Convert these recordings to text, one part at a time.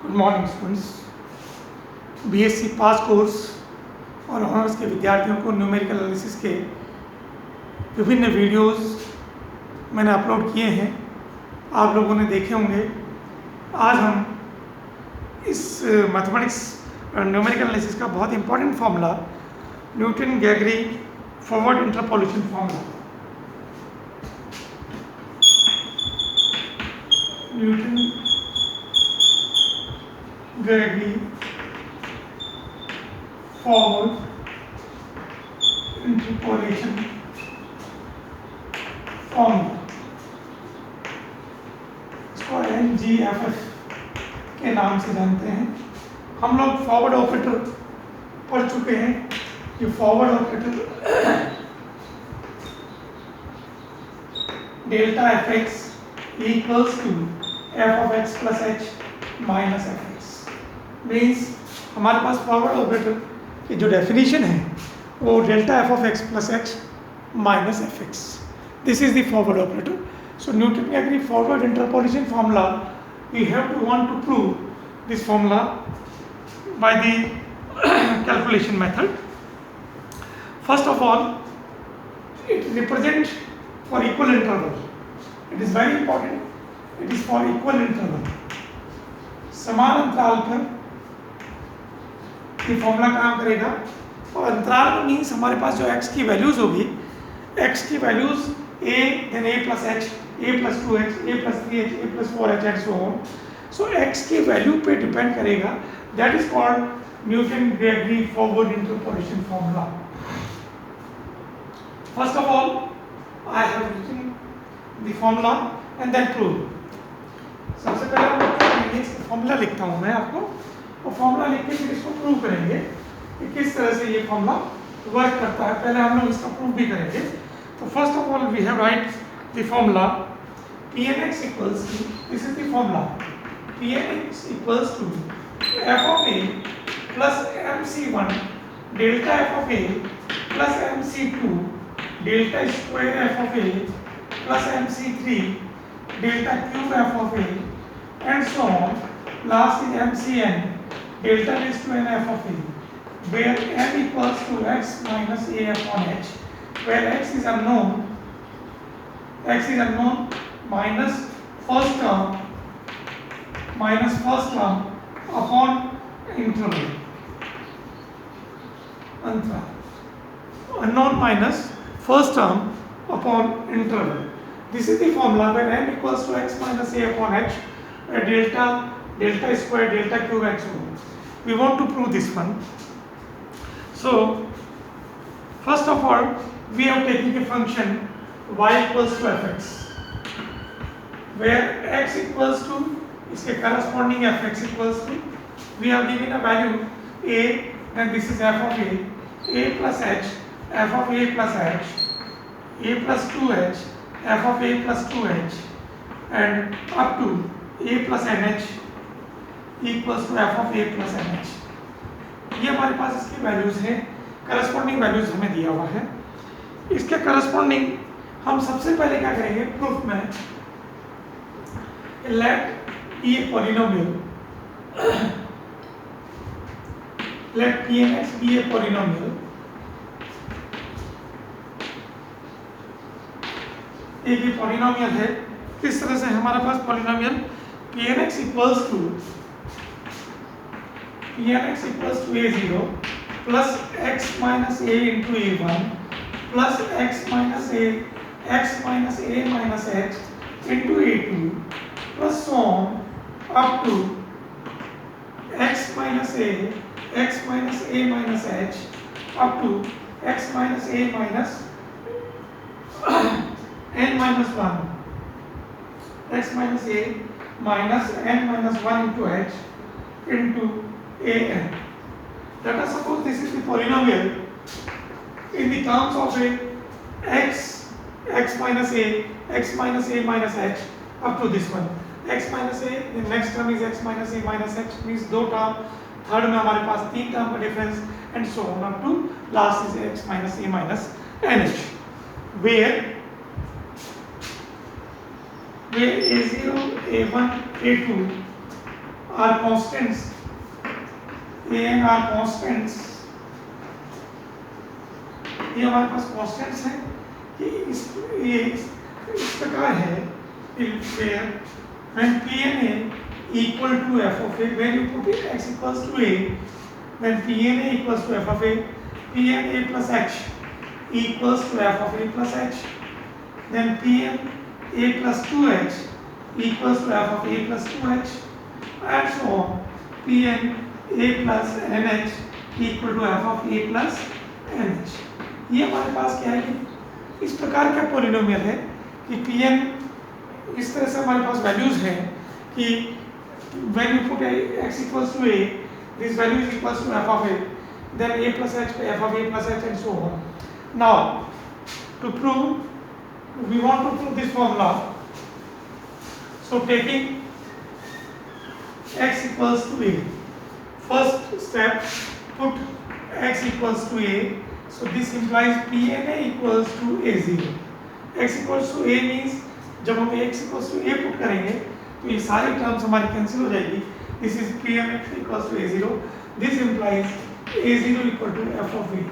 Good morning students. BSc pass course और honours के विद्यार्थियों को न्यूमेरिकल एनालिसिस के विभिन्न वीडियोस मैंने अपलोड किए हैं, आप लोगों ने देखे होंगे। आज हम इस मैथमेटिक्स न्यूमेरिकल एनालिसिस का बहुत important formula Newton Gregory forward interpolation formula, Newton Gregory forward interpolation formula, इसको NGFF के नाम से जानते हैं। हम लोग फॉरवर्ड ऑपरेटर पढ़ चुके हैं। ये forward operator delta f x equals to f of x plus h minus f x means हमारे पास फॉरवर्ड ऑपरेटर की जो डेफिनेशन है वो delta f of x plus h minus f x, this is the forward operator. So Newton Gagry forward interpolation formula, we have to want to prove this formula by the calculation method. First of all, it represents for equal interval. It is very important. It is for equal interval. समान अंतराल पर ये formula काम करेगा और अंतराल में means हमारे पास जो x की वैल्यूज होगी, x की values a then a plus h, a plus 2h, a plus 3h, a plus 4h and so on. So x की वैल्यू पे डिपेंड करेगा. That is called Newton-Gagry forward interpolation formula. First of all, I have written the formula and then prove. सबसे पहले हम लोग क्या करेंगे, इसका फॉर्मूला लिखता हूँ मैं आपको और फॉर्मूला लिख के फिर इसको प्रूव करेंगे कि किस तरह से ये फॉर्मूला वर्क करता है. पहले हम लोग इसका प्रूव भी करेंगे. So first of all, we have write the formula Pnx equals to, this is the formula, Pnx equals to f of a plus mc1 delta f of a plus mc2 delta square f of a plus mc3 delta cube f of a and so on. Last is mcn delta raised to n f of a, where n equals to x minus a upon h, where x is unknown minus first term upon interval, unknown minus first term upon interval. This is the formula where n equals to x minus a upon h, where delta square delta cube and so on. We want to prove this one. So first of all, we are taking a function y equals to fx, where x equals to इसके corresponding fx equals to, we have given a value a, then this is f of a plus h, f of a plus h, a plus 2h, f of a plus 2h and up to a plus nh equals to f of a plus nh. ये हमारे पास इसकी values हैं, corresponding values हमें दिया हुआ है. इसके corresponding हम सबसे पहले क्या करेंगे प्रूफ में, let be a polynomial, let Pnx be a polynomial. एक ये पॉलिनोमियल है. किस तरह से हमारे पास polynomial Pnx equals to a0 plus x minus a into a1 plus x minus a minus h into a2 plus so on up to x minus a minus h up to x minus a minus n minus 1, x minus a minus n minus 1 into h into an. Let us suppose this is the polynomial in the terms of a x minus a minus h up to this one, x minus a, the next term is x minus a minus h, means दो term, third में हमारे पास तीन term का difference and so on up to last is x minus a minus nh, where a0 a1 a2 are constants, a n are constants, ये हमारे पास constants हैं कि इस प्रकार है where when Pna equal to f of a, when you put it x equals to a, when Pna equals to f of a, Pna plus h equals to f of a plus h, then Pna plus 2h equals to f of a plus 2h, and so on. Pn a plus nh equal to f of a plus nh. ये हमारे पास क्या है कि इस प्रकार का polynomial है कि Pn इस तरह से हमारे पास वैल्यूज हैं कि when you put x equals to a, this value is equals to f of a, then a plus h, f of a plus h, and so on. Now, to prove, we want to prove this formula. So taking x equals to a, first step, put x equals to a. So this implies Pna equals to a0. x equals to a means जब हम x equals to a put करेंगे तो ये सारी terms हमारी cancel हो जाएगी. This is Pn equals to a0. This implies a0 equal to f of a.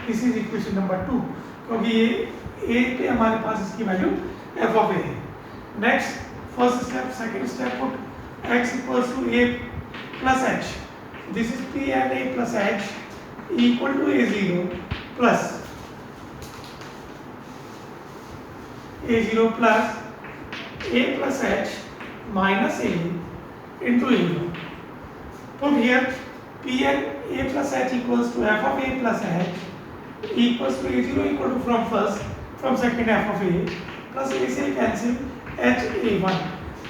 This is equation number 2 क्योंकि ये a पे हमारे पास इसकी वैल्यू f of a है. Next, first step, second step, put x equals to a plus h. This is Pna plus h equal to a0 plus a0 plus a plus h minus a into a1. Put here Pn a plus h equals to f of a plus h equals to a0 equal to from second f of a plus a say cancel h a1.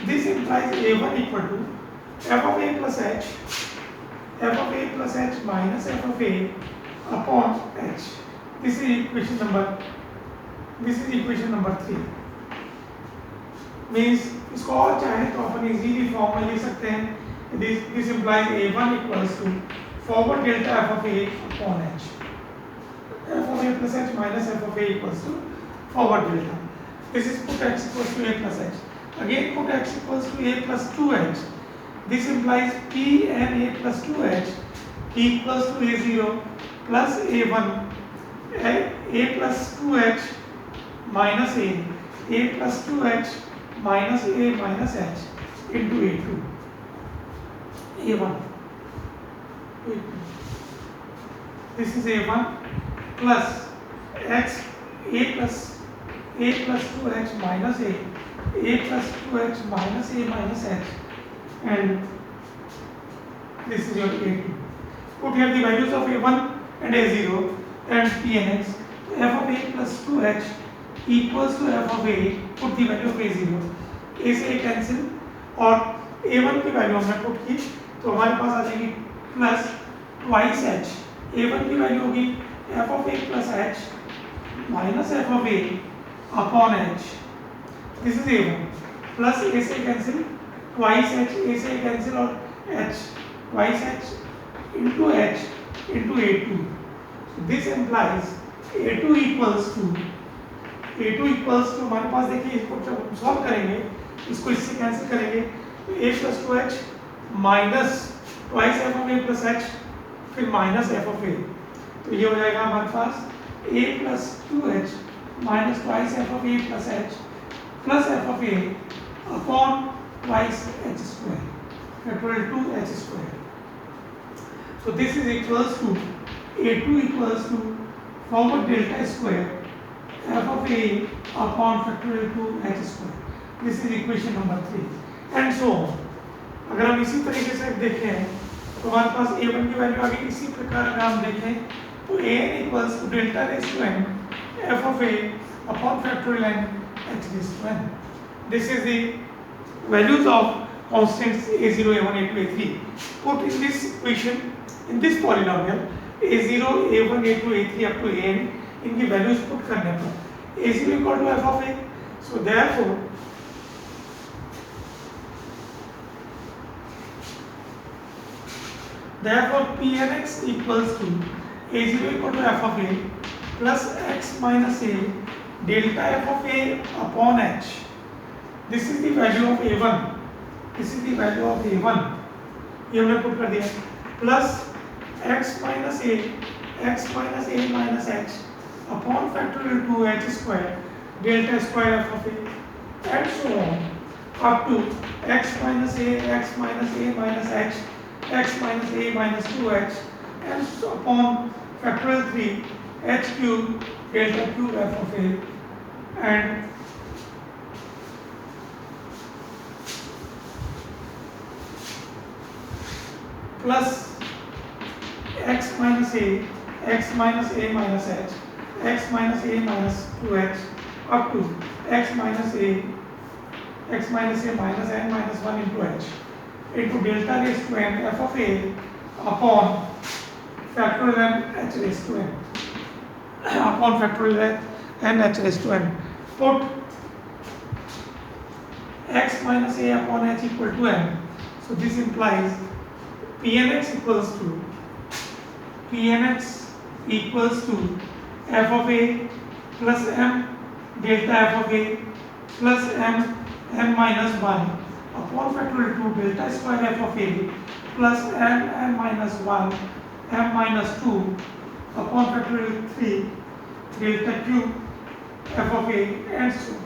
This implies a1 equal to f of a plus h minus f of a upon h. This is equation number 3. Means इसको और चाहे तो अपन easily form में लिख सकते हैं. This implies a1 equals to forward delta f of a upon h. F of a plus h minus f of a equals to forward delta. This is put x equals to a plus h. Again put x equals to a plus 2h. This implies Pna plus 2h equals to a0 plus a1. A plus 2h minus a plus 2h minus a minus h into a2. a1. This is a1 plus x a plus 2h minus a plus 2h minus a minus h, and this is your a2. Put here the values of a1 and a0 and Pnx. f of a plus 2h equals to f of a. Put the value of a0. a से a cancel और a1 की value हमने put की तो हमारे पास आ जाएगी plus twice h. a1 की value होगी f of a plus h minus f of a upon h. This is a1 plus a से कैंसिल ट्वाइस h, a से कैंसिल और h twice h into h into a2. This implies a2 equals to हमारे पास देखिए इसको जब हम solve करेंगे इसको इससे कैंसिल करेंगे तो a plus 2h minus twice f of a plus h फिर माइनस f of a. तो ये हो जाएगा हमारे पास a plus 2h minus twice f of a plus h plus f of a upon twice h square factorial 2h square. So this is equals to a2 equals to forward delta square f of a upon factorial 2h square. This is equation number 3 and so on. अगर हम इसी तरीके से देखें तो हमारे पास a1 की value आ गई. इसी प्रकार अगर हम देखें तो an equals to delta raised to n f of a upon factorial n h raised to n. This is the values of constants a0, a1, a2, a3 put in this equation in this polynomial a0, a1, a2, a3 up to an. इनकी values put करने पर a0 equal to f of a. So therefore Pnx equals to a0 equal to f of a plus x minus a delta f of a upon h. This is the value of a1. This is the value of a1. ये हमने put कर दिया, plus x minus a minus h upon factorial 2h square delta square F of a and so on up to x minus a minus h, x minus a minus 2h, and so upon factorial 3 h cube delta cube f of a, and plus x minus a minus h, x minus a minus 2h up to x minus a minus n minus 1 into h into delta raised to n f of a upon factorial n h raised to n upon factorial n h raised to n. Put x minus a upon h equal to n. So this implies Pnx equals to f of a plus m delta f of a plus m n minus 1 upon factorial 2 delta square f of a plus n minus 1 m minus 2 upon factorial 3 delta cube f of a and so on.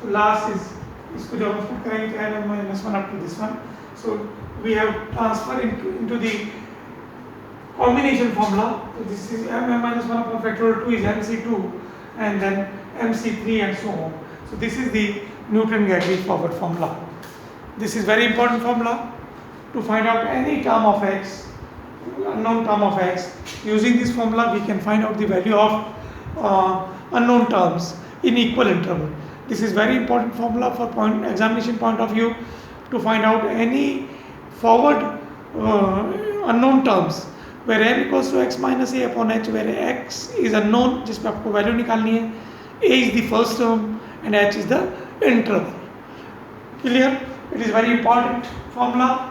So last is इसको जब हम put करेंगे तो n minus 1 up to this one. So we have transfer into the combination formula. So this is m minus 1 upon factorial 2 is mc2 and then mc3 and so on. So this is the Newton-Raphson forward formula. This is very important formula to find out any term of x, unknown term of x. Using this formula we can find out the value of unknown terms in equal interval. This is very important formula for examination point of view to find out any forward unknown terms where n equals to x minus a upon h, where x is unknown जिसमें आपको value निकालनी है, a is the first term and h is the interval. Clear? It is very important formula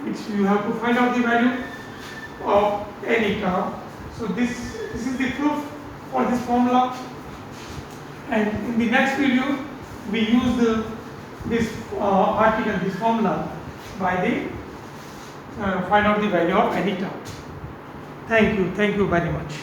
which you have to find out the value of any term. So this is the proof for this formula, and in the next video we use this article, this formula by the find out the value of any term. Thank you very much.